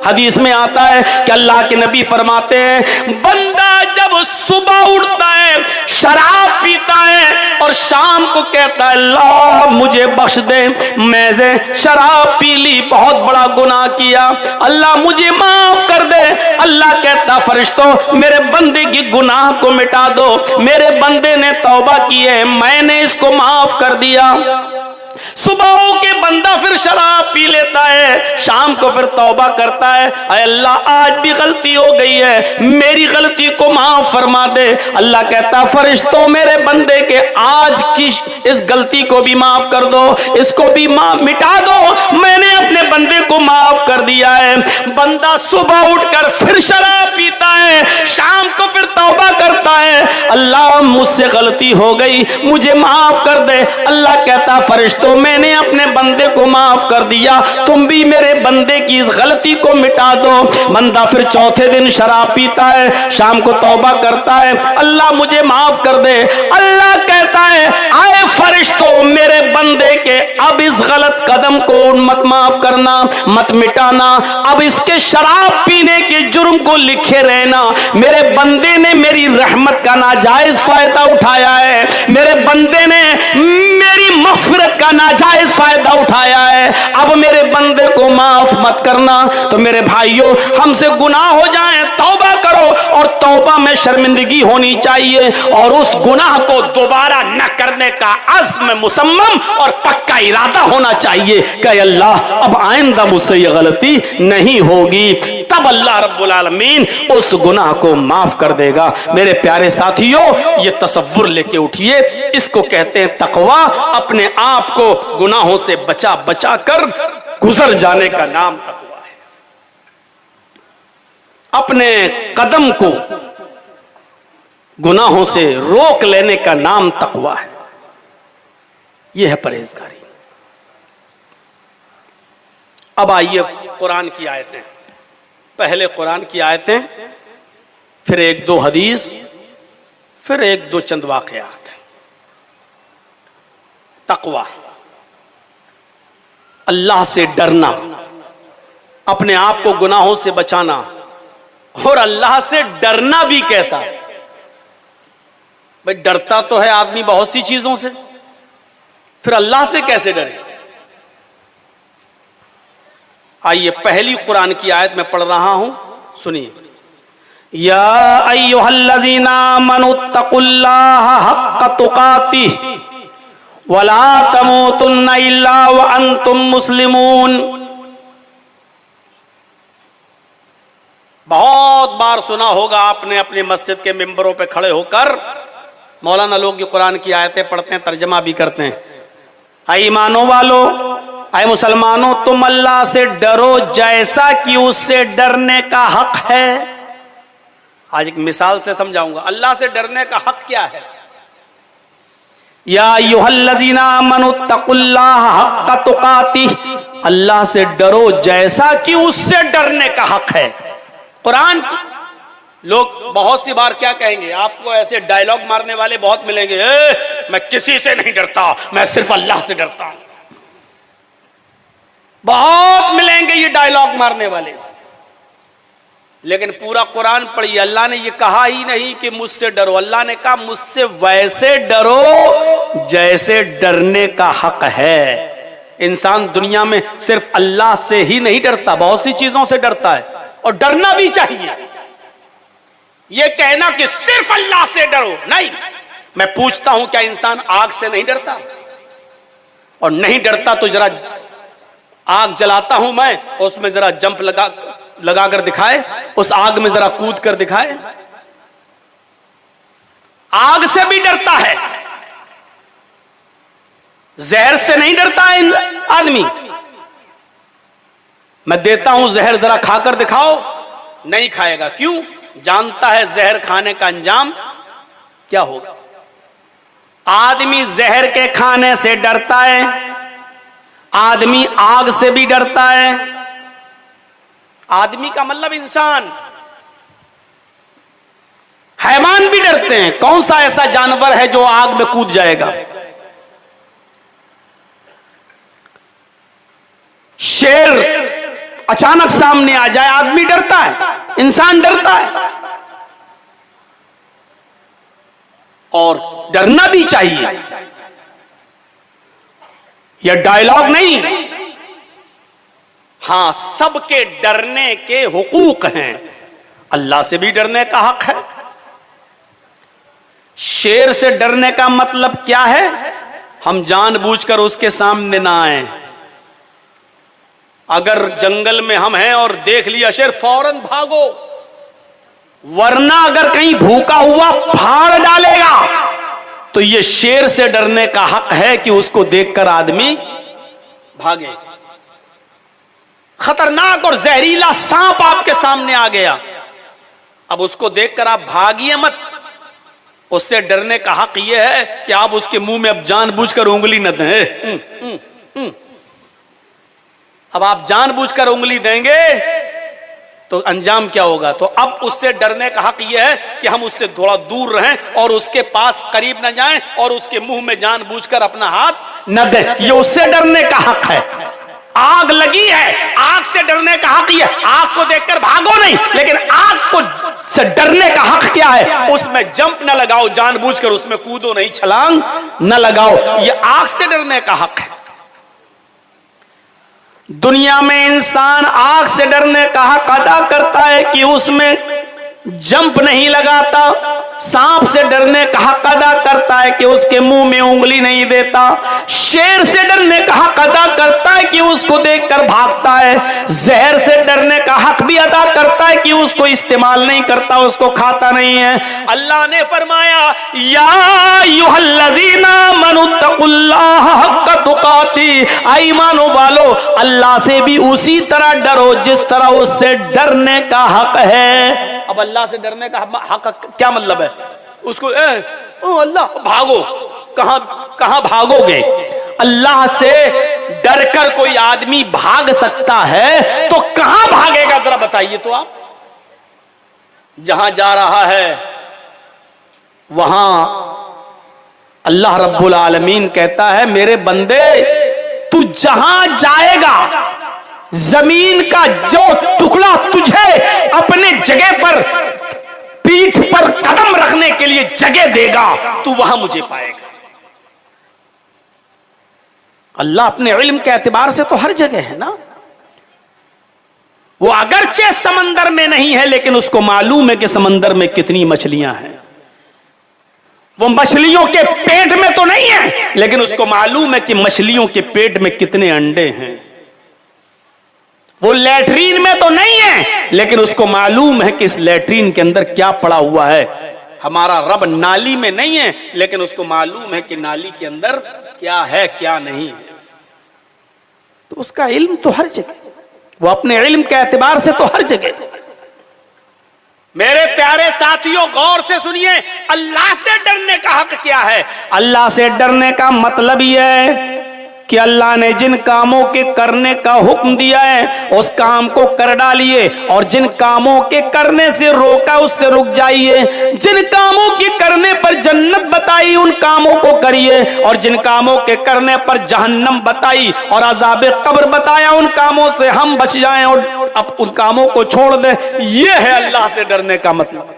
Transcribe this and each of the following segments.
हदीस में आता है कि अल्लाह के नबी फरमाते हैं, बंदा जब सुबह उठता है, शराब पीता है और शाम को कहता है अल्लाह मुझे बख्श दे, मैं शराब पी ली, बहुत बड़ा गुनाह किया, अल्लाह मुझे माफ कर दे। अल्लाह कहता फरिश्तों मेरे बंदे की गुनाह को मिटा दो, मेरे बंदे ने तौबा की है, मैंने इसको माफ कर दिया। सुबह के बंदा फिर शराब पी लेता है, शाम को फिर तौबा करता है, अल्लाह आज भी गलती हो गई है, मेरी गलती को माफ फरमा दे। अल्लाह कहता फरिश्तों मेरे बंदे के आज की इस गलती को भी माफ कर दो, इसको भी माफ मिटा दो, मैंने अपने बंदे को माफ कर दिया है। बंदा सुबह उठकर फिर शराब पीता है, शाम को फिर तौबा करता है, अल्लाह मुझसे गलती हो गई, मुझे माफ कर दे। अल्लाह कहता फरिश्तों मैंने अपने बंदे को माफ कर दिया, तुम भी मेरे बंदे की इस गलती को मिटा दो। बंदा फिर चौथे दिन शराब पीता है, शाम को तौबा करता है, अल्लाह मुझे माफ कर दे। अल्लाह कहता है आए फरिश्तों मेरे बंदे के अब इस गलत कदम को मत माफ करना, मत मिटाना, अब इसके शराब पीने के जुर्म को लिखे रहना। मेरे बंदे ने मेरी रहमत का नाजायज फायदा उठाया है, मेरे बंदे ने मेरी मग़फ़िरत का नाजायज फायदा उठाया है, अब मेरे बंदे को माफ मत करना। तो मेरे भाइयों हमसे गुनाह हो जाए तौबा करो, और तौबा में शर्मिंदगी होनी चाहिए, और उस गुनाह को दोबारा न करने का अज़्म मुसम्मम और पक्का इरादा होना चाहिए कि अल्लाह अब आइंदा मुझसे ये गलती नहीं होगी, तब अल्लाह रब्बुल आलमीन उस गुनाह को माफ कर देगा। मेरे प्यारे साथियों ये तसव्वुर लेके उठिए, इसको कहते हैं तकवा। अपने आप को गुनाहों से बचा बचा कर गुजर जाने का नाम तकवा है, अपने कदम को गुनाहों से रोक लेने का नाम तकवा है, यह है परहेजगारी। अब आइए कुरान की आयतें, पहले कुरान की आयतें, फिर एक दो हदीस, फिर एक दो चंद वाक़यात। तकवा अल्लाह से डरना, अपने आप को गुनाहों से बचाना, और अल्लाह से डरना भी कैसा? भाई डरता तो है आदमी बहुत सी चीजों से, फिर अल्लाह से कैसे डरे? आइए पहली कुरान की आयत में पढ़ रहा हूं, सुनिए। या अय्युहल्लज़ीना आमनुत्तकुल्लाह हक्का तुकातिह वला तमूतुन्ना इल्ला व अंतुम मुस्लिमून। बहुत बार सुना होगा आपने अपने मस्जिद के मिंबरों पे खड़े होकर मौलाना लोग जो कुरान की आयतें पढ़ते हैं, तर्जमा भी करते हैं, ऐ ईमानों वालों, ऐ मुसलमानों, तुम अल्लाह से डरो जैसा कि उससे डरने का हक है। आज एक मिसाल से समझाऊंगा अल्लाह से डरने का हक क्या है। या अय्युहल्लज़ीना आमनुत्तकुल्लाह हक्का तुकातिह, अल्लाह से डरो जैसा कि उससे डरने का हक है। कुरान लोग बहुत सी बार क्या कहेंगे, आपको ऐसे डायलॉग मारने वाले बहुत मिलेंगे, मैं किसी से नहीं डरता, मैं सिर्फ अल्लाह से डरता हूं। बहुत मिलेंगे ये डायलॉग मारने वाले, लेकिन पूरा कुरान पढ़िए, अल्लाह ने ये कहा ही नहीं कि मुझसे डरो, अल्लाह ने कहा मुझसे वैसे डरो जैसे डरने का हक है। इंसान दुनिया में सिर्फ अल्लाह से ही नहीं डरता, बहुत सी चीजों से डरता है, और डरना भी चाहिए। ये कहना कि सिर्फ अल्लाह से डरो नहीं। मैं पूछता हूं क्या इंसान आग से नहीं डरता? और नहीं डरता तो जरा आग जलाता हूं मैं, उसमें जरा जंप लगा कर दिखाए, उस आग में जरा कूद कर दिखाए। आग से भी डरता है, जहर से नहीं डरता है आदमी। मैं देता हूं जहर, जरा खाकर दिखाओ, नहीं खाएगा। क्यों? जानता है जहर खाने का अंजाम क्या होगा। आदमी जहर के खाने से डरता है, आदमी आग से भी डरता है। आदमी का मतलब इंसान, हैवान भी डरते हैं। कौन सा ऐसा जानवर है जो आग में कूद जाएगा? शेर अचानक सामने आ जाए, आदमी डरता है, इंसान डरता है, और डरना भी चाहिए। यह डायलॉग नहीं, हां, सबके डरने के हुकूक हैं। अल्लाह से भी डरने का हक है। शेर से डरने का मतलब क्या है? हम जानबूझकर उसके सामने ना आए। अगर जंगल में हम हैं और देख लिया शेर, फौरन भागो, वरना अगर कहीं भूखा हुआ फाड़ डालेगा। तो यह शेर से डरने का हक है कि उसको देखकर आदमी भागे। खतरनाक और जहरीला सांप आपके सामने आ गया, अब उसको देखकर आप भागिए मत। उससे डरने का हक यह है कि आप उसके मुंह में अब जानबूझकर उंगली न दें। अब आप जानबूझकर उंगली देंगे तो अंजाम क्या होगा? तो अब उससे डरने का हक यह है कि हम उससे थोड़ा दूर रहें और उसके पास करीब न जाएं और उसके मुंह में जानबूझकर अपना हाथ न दें। ये उससे डरने का हक है। आग लगी है, आग से डरने का हक ये, आग को देखकर भागो नहीं, लेकिन आग को से डरने का हक क्या है? उसमें जंप न लगाओ, जानबूझकर उसमें कूदो नहीं, छलांग न लगाओ। ये आग से डरने का हक है। दुनिया में इंसान आग से डरने का हक अदा करता है कि उसमें जंप नहीं लगाता। सांप से डरने का हक अदा करता है कि उसके मुंह में उंगली नहीं देता। शेर से डरने का हक अदा करता है कि उसको देखकर भागता है। जहर से डरने का हक भी अदा करता है कि उसको इस्तेमाल नहीं करता, उसको खाता नहीं है। अल्लाह ने फरमाया, या अय्युहल्लज़ीना आमनुत्तकुल्लाह हक्का तुकाती, ईमान वालो अल्लाह से भी उसी तरह डरो जिस तरह उससे डरने का हक है। अब अल्लाह से डरने का हक क्या मतलब है? उसको अल्लाह भागो, कहां भागोगे? अल्लाह से डरकर कोई आदमी भाग सकता है तो कहां भागेगा? जरा बताइए तो आप। जहां जा रहा है वहां अल्लाह रब्बुल आलमीन कहता है, मेरे बंदे तू जहां जाएगा, जमीन का जो टुकड़ा तुझे अपने जगह पर, पीठ पर कदम रखने के लिए जगह देगा, तू वहां मुझे पाएगा। अल्लाह अपने इल्म के एतबार से तो हर जगह है ना। वो अगरचे समंदर में नहीं है, लेकिन उसको मालूम है कि समंदर में कितनी मछलियां हैं। वो मछलियों के पेट में तो नहीं है, लेकिन उसको मालूम है कि मछलियों के पेट में कितने अंडे हैं। वो लैट्रीन में तो नहीं है, लेकिन उसको मालूम है कि इस लैट्रीन के अंदर क्या पड़ा हुआ है। हमारा रब नाली में नहीं है, लेकिन उसको मालूम है कि नाली के अंदर क्या है क्या नहीं। तो उसका इल्म तो हर जगह, वो अपने इल्म के एतबार से तो हर जगह। मेरे प्यारे साथियों, गौर से सुनिए, अल्लाह से डरने का हक क्या है? अल्लाह से डरने का मतलब यह है कि अल्लाह ने जिन कामों के करने का हुक्म दिया है उस काम को कर डालिए, और जिन कामों के करने से रोका उससे रुक जाइए। जिन कामों के करने पर जन्नत बताई उन कामों को करिए, और जिन कामों के करने पर जहन्नम बताई और अज़ाबे कब्र बताया उन कामों से हम बच जाएं और अब उन कामों को छोड़ दें। यह है अल्लाह से डरने का मतलब।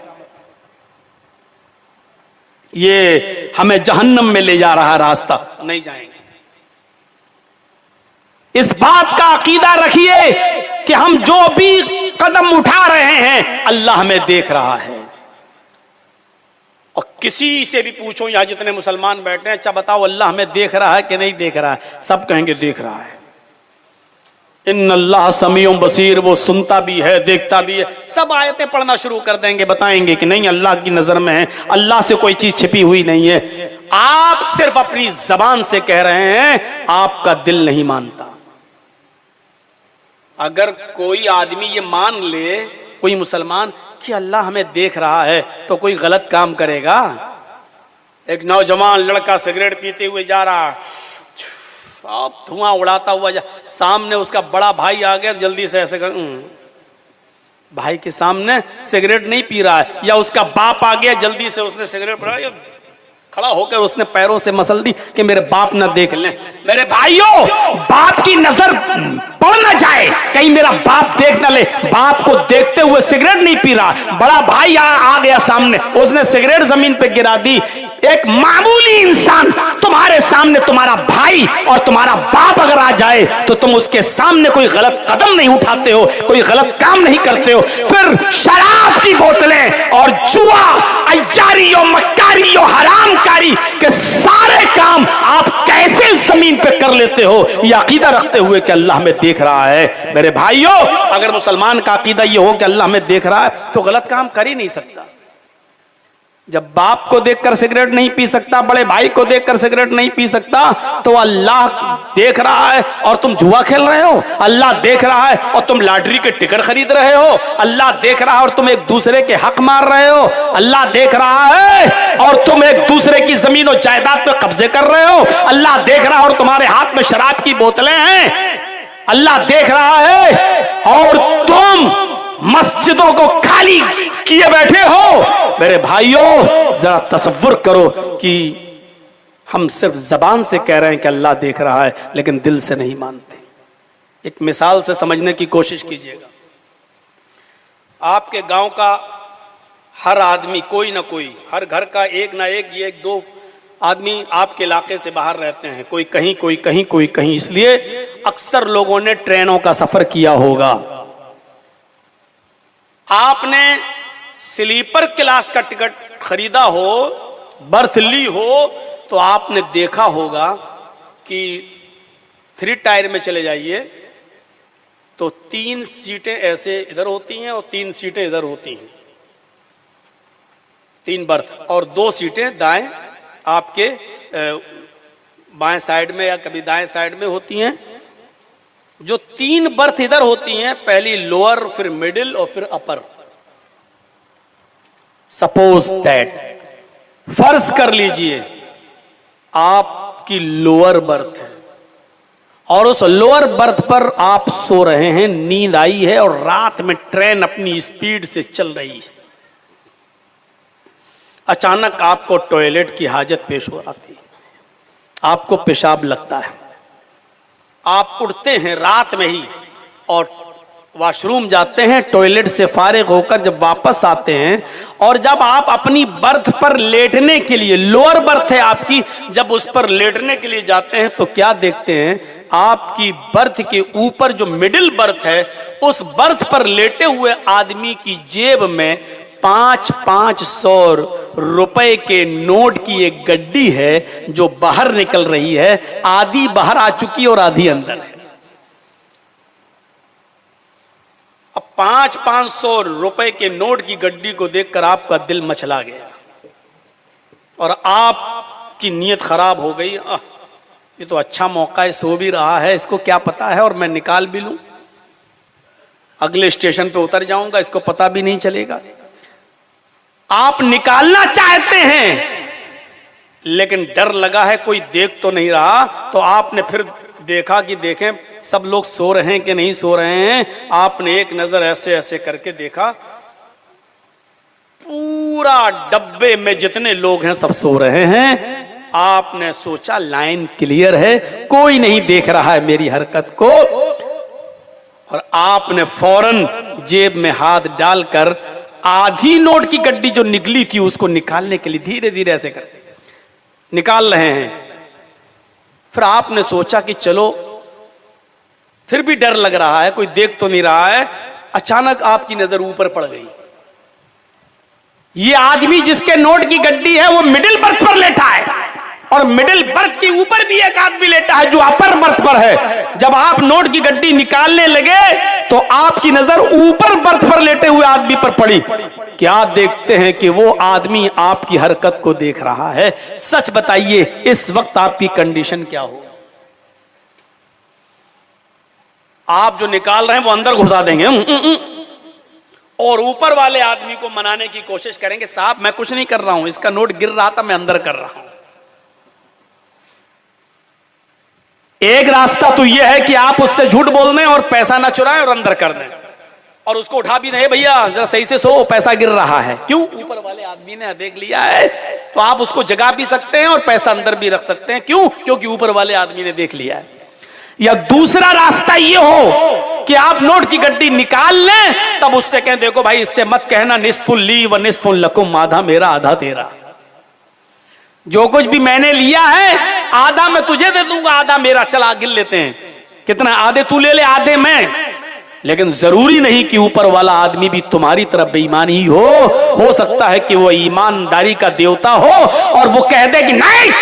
ये हमें जहन्नम में ले जा रहा रास्ता नहीं जाएंगे। इस बात का अकीदा रखिए कि हम जो भी कदम उठा रहे हैं अल्लाह हमें देख रहा है। और किसी से भी पूछो, यहां जितने मुसलमान बैठे हैं, अच्छा बताओ अल्लाह हमें देख रहा है कि नहीं देख रहा है? सब कहेंगे देख रहा है। इन्नल्लाह समीउन बसीर, वो सुनता भी है देखता भी है। सब आयतें पढ़ना शुरू कर देंगे, बताएंगे कि नहीं अल्लाह की नजर में है, अल्लाह से कोई चीज छिपी हुई नहीं है। आप सिर्फ अपनी जबान से कह रहे हैं, आपका दिल नहीं मानता। अगर कोई आदमी ये मान ले, कोई मुसलमान, कि अल्लाह हमें देख रहा है, तो कोई गलत काम करेगा? एक नौजवान लड़का सिगरेट पीते हुए जा रहा, अब धुआं उड़ाता हुआ सामने उसका बड़ा भाई आ गया, जल्दी से ऐसे कर, भाई के सामने सिगरेट नहीं पी रहा है, या उसका बाप आ गया, जल्दी से उसने सिगरेट पड़ा, खड़ा होकर उसने पैरों से मसल दी कि मेरे बाप ना देख लें। मेरे भाइयों, बाप की नजर पड़ ना जाए, कहीं मेरा बाप देख ना ले। बाप को देखते हुए सिगरेट नहीं पी रहा, बड़ा भाई आ गया सामने, उसने सिगरेट जमीन पे गिरा दी। एक मामूली इंसान तुम्हारे सामने, तुम्हारा भाई और तुम्हारा बाप अगर आ जाए तो तुम उसके सामने कोई गलत कदम नहीं उठाते हो, कोई गलत काम नहीं करते हो। फिर शराब की बोतलें और जुआ, अय्यारी और मक्कारी और हरामकारी के सारे काम आप कैसे जमीन पे कर लेते हो, यह अकीदा रखते हुए कि अल्लाह में देख रहा है। मेरे भाइयों, अगर मुसलमान का अकीदा यह हो कि अल्लाह में देख रहा है तो गलत काम कर ही नहीं सकता। जब बाप को देखकर सिगरेट नहीं पी सकता, बड़े भाई को देखकर सिगरेट नहीं पी सकता, तो अल्लाह देख रहा है और तुम जुआ खेल रहे हो, अल्लाह देख रहा है और तुम लॉटरी के टिकट खरीद रहे हो, अल्लाह देख रहा है और तुम एक दूसरे के हक मार रहे हो, अल्लाह देख रहा है और तुम एक दूसरे की जमीन और जायदाद पे कब्जे कर रहे हो, अल्लाह देख रहा है और तुम्हारे हाथ में शराब की बोतलें हैं, अल्लाह देख रहा है और तुम मस्जिदों को खाली किए बैठे हो। मेरे भाइयों, जरा तसव्वुर करो कि हम सिर्फ जबान से कह रहे हैं कि अल्लाह देख रहा है, लेकिन दिल से नहीं मानते। एक मिसाल से समझने की कोशिश कीजिएगा। आपके गांव का हर आदमी, कोई ना कोई, हर घर का एक ना एक, ये एक दो आदमी आपके इलाके से बाहर रहते हैं, कोई कहीं कोई कहीं कोई कहीं। इसलिए अक्सर लोगों ने ट्रेनों का सफर किया होगा। आपने स्लीपर क्लास का टिकट खरीदा हो, बर्थ ली हो, तो आपने देखा होगा कि 3 टायर में चले जाइए तो 3 सीटें ऐसे इधर होती हैं और 3 सीटें इधर होती हैं, 3 बर्थ, और 2 सीटें दाएं आपके बाएं साइड में या कभी दाएं साइड में होती हैं। जो 3 बर्थ इधर होती हैं, पहली लोअर, फिर मिडिल और फिर अपर। सपोज दैट, फर्ज कर लीजिए आपकी लोअर बर्थ है और उस लोअर बर्थ पर आप सो रहे हैं, नींद आई है और रात में ट्रेन अपनी स्पीड से चल रही है। अचानक आपको टॉयलेट की हाजत पेश हो आती है, आपको पेशाब लगता है, आप उठते हैं रात में ही और वॉशरूम जाते हैं, टॉयलेट से फारिग होकर जब वापस आते हैं और जब आप अपनी बर्थ पर लेटने के लिए, लोअर बर्थ है आपकी, जब उस पर लेटने के लिए जाते हैं तो क्या देखते हैं? आपकी बर्थ के ऊपर जो मिडिल बर्थ है, उस बर्थ पर लेटे हुए आदमी की जेब में 500 रुपए के नोट की एक गड्डी है जो बाहर निकल रही है, आधी बाहर आ चुकी और आधी अंदर है। अब 500 रुपए के नोट की गड्डी को देखकर आपका दिल मचला गया और आपकी नीयत खराब हो गई। ये तो अच्छा मौका है, सो भी रहा है, इसको क्या पता है और मैं निकाल भी लूं, अगले स्टेशन पे उतर जाऊंगा, इसको पता भी नहीं चलेगा। आप निकालना चाहते हैं लेकिन डर लगा है, कोई देख तो नहीं रहा, तो आपने फिर देखा कि देखें सब लोग सो रहे हैं कि नहीं सो रहे हैं। आपने एक नजर ऐसे ऐसे करके देखा, पूरा डब्बे में जितने लोग हैं सब सो रहे हैं। आपने सोचा लाइन क्लियर है, कोई नहीं देख रहा है मेरी हरकत को, और आपने फौरन जेब में हाथ डालकर आधी नोट की गड्डी जो निकली थी उसको निकालने के लिए धीरे धीरे ऐसे कर निकाल रहे हैं। फिर आपने सोचा कि चलो, फिर भी डर लग रहा है, कोई देख तो नहीं रहा है। अचानक आपकी नजर ऊपर पड़ गई। ये आदमी जिसके नोट की गड्डी है वो मिडिल बर्थ पर लेटा है और मिडिल बर्थ के ऊपर भी एक आदमी लेटा है जो अपर बर्थ पर है। जब आप नोट की गड्डी निकालने लगे तो आपकी नजर ऊपर बर्थ पर लेटे हुए आदमी पर पड़ी। क्या देखते हैं कि वो आदमी आपकी हरकत को देख रहा है। सच बताइए, इस वक्त आपकी कंडीशन क्या हो? आप जो निकाल रहे हैं वो अंदर घुसा देंगे और ऊपर वाले आदमी को मनाने की कोशिश करेंगे, साहब मैं कुछ नहीं कर रहा हूं, इसका नोट गिर रहा था, मैं अंदर कर रहा हूं। एक रास्ता तो यह है कि आप उससे झूठ बोल दें और पैसा ना चुराएं और अंदर कर दें और उसको उठा भी नहीं, भैया जरा सही से सो, पैसा गिर रहा है। क्यों? ऊपर वाले आदमी ने देख लिया है तो आप उसको जगा भी सकते हैं और पैसा अंदर भी रख सकते हैं। क्यों? क्योंकि ऊपर वाले आदमी ने देख लिया है। या दूसरा रास्ता ये हो कि आप नोट की गड्डी निकाल लें, तब उससे कहें देखो भाई इससे मत कहना निस्फुल ली व निस्फुल लकुम, आधा मेरा आधा तेरा, जो कुछ भी मैंने लिया है आधा मैं तुझे दे दूंगा आधा मेरा। चला गिन लेते हैं कितना, आधे तू ले ले आधे मैं। लेकिन जरूरी नहीं कि ऊपर वाला आदमी भी तुम्हारी तरफ बेईमान ही हो सकता है कि वो ईमानदारी का देवता हो और वो कह दे कि नहीं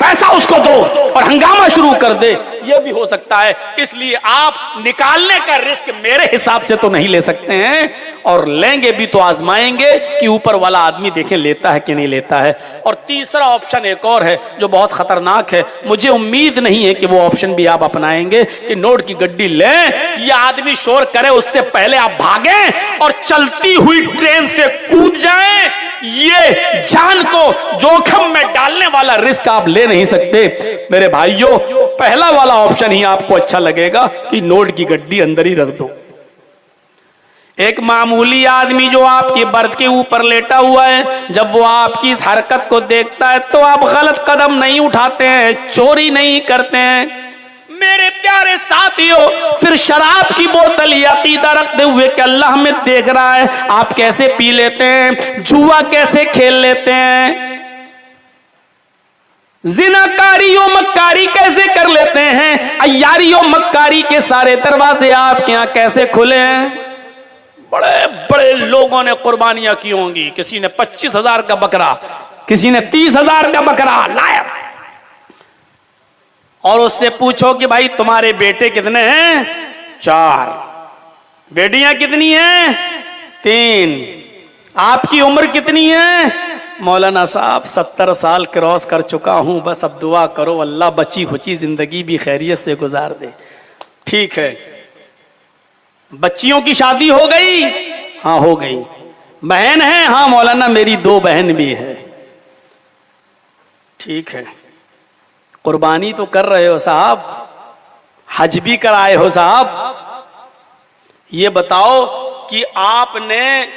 पैसा उसको दो और हंगामा शुरू कर दे, ये भी हो सकता है। इसलिए आप निकालने का रिस्क मेरे हिसाब से तो नहीं ले सकते हैं, और लेंगे भी तो आजमाएंगे कि ऊपर वाला आदमी देखें लेता है कि नहीं लेता है। और तीसरा ऑप्शन एक और है जो बहुत खतरनाक है, मुझे उम्मीद नहीं है कि वो ऑप्शन भी आप अपनाएंगे कि नोट की गड्डी लें, ये आदमी शोर करे उससे पहले आप भागें और चलती हुई ट्रेन से कूद जाएं। ये जान को जोखिम में डालने वाला रिस्क आप ले नहीं सकते मेरे भाइयों। पहला वाला ऑप्शन ही आपको अच्छा लगेगा कि नोट की गड्डी अंदर ही रख दो। एक मामूली आदमी जो आपकी बर्थ के ऊपर लेटा हुआ है, जब वो आपकी इस हरकत को देखता है तो आप गलत कदम नहीं उठाते हैं, चोरी नहीं करते हैं मेरे प्यारे साथियों। फिर शराब की बोतल या अकीदा रखते हुए कि अल्लाह हमें देख रहा है, आप कैसे पी लेते हैं, जुआ कैसे खेल लेते हैं, जिनाकारी मक्कारी कैसे कर लेते हैं, अय्यारी मक्कारी के सारे दरवाजे आपके यहां कैसे खुले हैं। बड़े बड़े लोगों ने कुर्बानियां की होंगी, किसी ने 25,000 का बकरा, किसी ने 30,000 का बकरा लाया, और उससे पूछो कि भाई तुम्हारे बेटे कितने हैं? 4। बेटियां कितनी हैं? 3। आपकी उम्र कितनी है? मौलाना साहब 70 साल क्रॉस कर चुका हूं, बस अब दुआ करो अल्लाह बची खुची जिंदगी भी खैरियत से गुजार दे। ठीक है, बच्चियों की शादी हो गई? हाँ हो गई। बहन है? हाँ मौलाना मेरी 2 बहन भी है। ठीक है, कुर्बानी तो कर रहे हो साहब, हज भी कराए हो साहब, ये बताओ कि आपने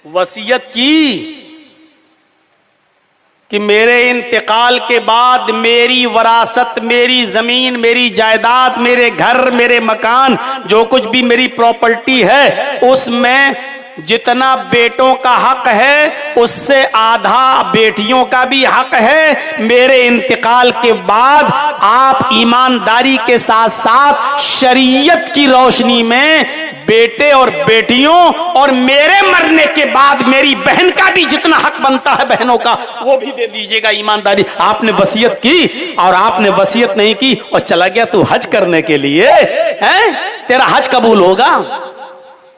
वसीयत की कि मेरे इंतकाल के बाद मेरी वरासत, मेरी जमीन, मेरी जायदाद, मेरे घर, मेरे मकान, जो कुछ भी मेरी प्रॉपर्टी है उसमें जितना बेटों का हक है उससे आधा बेटियों का भी हक है। मेरे इंतकाल के बाद आप ईमानदारी के साथ साथ शरीयत की रोशनी में बेटे और बेटियों और मेरे मरने के बाद मेरी बहन का भी जितना हक बनता है बहनों का वो भी दे दीजिएगा। ईमानदारी आपने वसीयत की और आपने वसीयत नहीं की और चला गया तू हज करने के लिए, हैं? तेरा हज कबूल होगा?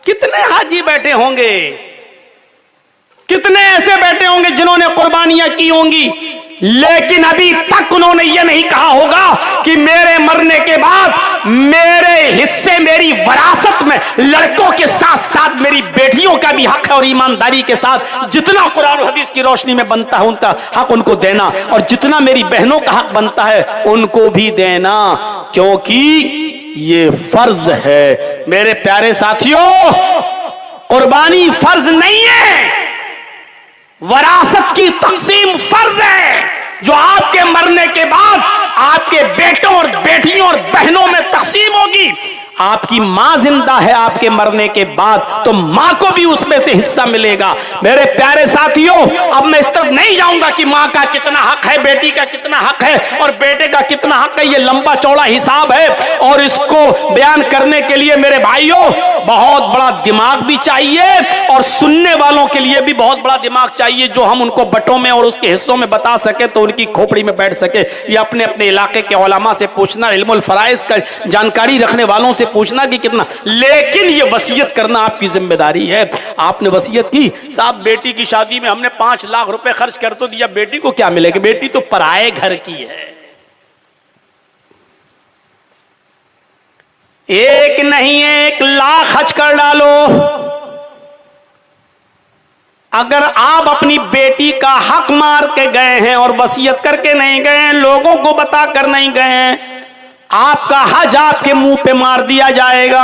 कितने हाजी बैठे होंगे, कितने ऐसे बैठे होंगे जिन्होंने कुर्बानियां की होंगी, लेकिन अभी तक उन्होंने ये नहीं कहा होगा कि मेरे मरने के बाद मेरे हिस्से, मेरी वरासत में लड़कों के साथ साथ मेरी बेटियों का भी हक है, और ईमानदारी के साथ जितना कुरान और हदीस की रोशनी में बनता है उनका हक उनको देना, और जितना मेरी बहनों का हक बनता है उनको भी देना, क्योंकि ये फर्ज है। मेरे प्यारे साथियों, कुर्बानी फर्ज नहीं है, वरासत की तकसीम फर्ज है, जो आपके मरने के बाद आपके बेटों और बेटियों और बहनों में तकसीम होगी। आपकी मां जिंदा है आपके मरने के बाद तो मां को भी उसमें से हिस्सा मिलेगा। मेरे प्यारे साथियों, अब मैं इस तरफ नहीं जाऊंगा कि मां का कितना हक है, बेटी का कितना हक है और बेटे का कितना हक है, ये लंबा चौड़ा हिसाब है, और इसको बयान करने के लिए मेरे भाइयों बहुत बड़ा दिमाग भी चाहिए, और सुनने वालों के लिए भी बहुत बड़ा दिमाग चाहिए, जो हम उनको बटों में और उसके हिस्सों में बता सके तो उनकी खोपड़ी में बैठ सके। ये अपने अपने इलाके के उलमा से पूछना, इल्मुल फराइज का जानकारी रखने वालों से पूछना कि कितना, लेकिन ये वसीयत करना आपकी जिम्मेदारी है। आपने वसीयत की साहब बेटी की शादी में हमने 5 लाख रुपए खर्च कर तो दिया, बेटी को क्या मिलेगा? बेटी तो पराए घर की है। एक नहीं 1 लाख खर्च कर डालो, अगर आप अपनी बेटी का हक मार के गए हैं और वसीयत करके नहीं गए हैं, लोगों को बता कर नहीं गए हैं, आपका हज आपके मुंह पे मार दिया जाएगा।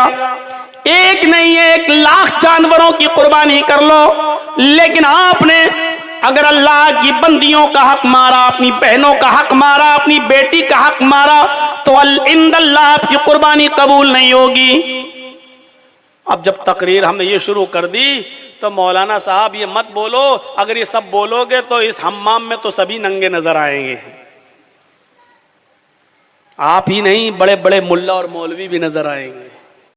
एक नहीं 1 लाख जानवरों की कुर्बानी कर लो, लेकिन आपने अगर अल्लाह की बंदियों का हक मारा, अपनी बहनों का हक मारा, अपनी बेटी का हक मारा, तो इंदल्लाह आपकी कुर्बानी कबूल नहीं होगी। अब जब तकरीर हमने ये शुरू कर दी तो मौलाना साहब ये मत बोलो, अगर ये सब बोलोगे तो इस हम्माम में तो सभी नंगे नजर आएंगे। आप ही नहीं, बड़े बड़े मुल्ला और मौलवी भी नजर आएंगे।